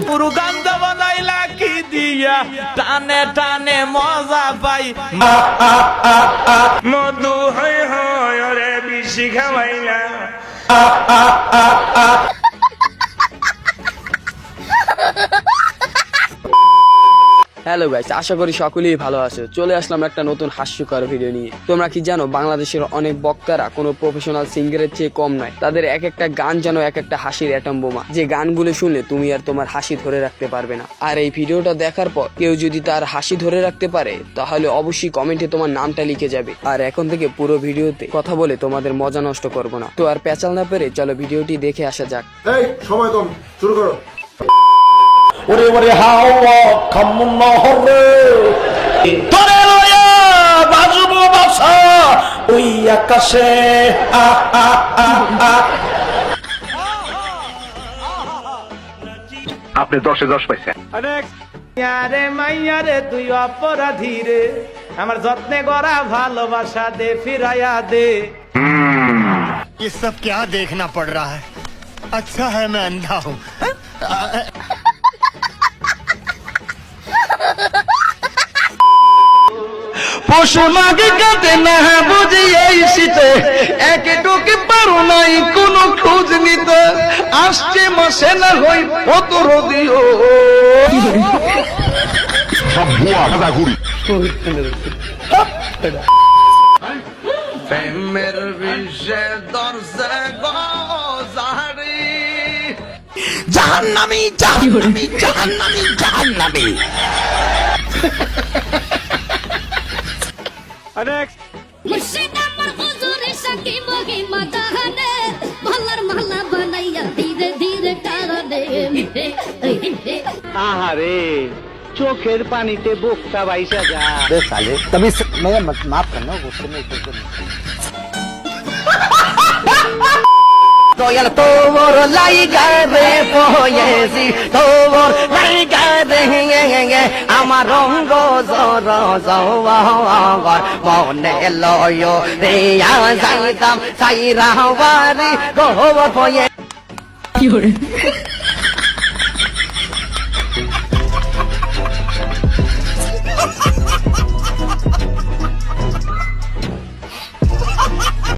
পুরো গান্দা বানাইলা কি দিয়া টানে টানে মজা পাই মধু হয় হয় রে বেশি খাওয়াইলা। হ্যালো গাইস, আশা করি সকলেই ভালো আছো। চলে আসলাম একটা নতুন হাস্যকর ভিডিও নিয়ে। তোমরা কি জানো বাংলাদেশের অনেক বক্তারা কোনো প্রফেশনাল সিঙ্গারের চেয়ে কম নয়। তাদের এক একটা গান যেন এক একটা হাসির অ্যাটম বোমা, যে গানগুলো শুনলে তুমি আর তোমার হাসি ধরে রাখতে পারবে না। আর এই ভিডিওটা দেখার পর কেউ যদি তার হাসি ধরে রাখতে পারে তাহলে অবশ্যই কমেন্টে তোমার নামটা লিখে যাবে। আর এখন থেকে পুরো ভিডিওতে কথা বলে তোমাদের মজা নষ্ট করবো না। তো আর পেঁচাল না পেরে চলো ভিডিওটি দেখে আসা যাক। এই সময় কম, শুরু করো। ওরে ওরে হাওয়া খামুন নহরে তোরে লয়া বাজবো বাসা ওই আকাশে আপনি 10-এ 10 পাইছেন। আরে মাইয়া রে তুই অপরাধী রে, আমার যত্নে গড়া ভালোবাসা দে ফিরাইয়া দে। ये सब क्या देखना पड़ रहा है? अच्छा है मैं अंधा हूँ। পশু নাকি কাটে না বুঝি এই শীতে একটুকি পারো নাই কোনো খোঁজ নিতে আসছে মাসে না হই পতর দিও সব ভুয়া গাদাগুড়ি। প্রেমের বিষে দর্শে গজারি জাহান্নামী জাহান্নামী জাহান্নামী জাহান্নামী। মুর্শিদ আমার হুজুরে সাকি মগি মাজানে মহল্লার মহল্লা বানাইয়া ধীরে ধীরে টানে। আহারে চোখের পানিতে বুকটা বাইসা যা। साले तभी मैं माफ करना गुस्से में দয়াল তোর লাইগারে পয়েছি তোর লাইগারে আমার রঙ্গ জর জওয়ার মনে লয় রে যাইতাম সাইরা বাড়ি গোবর পয়ে।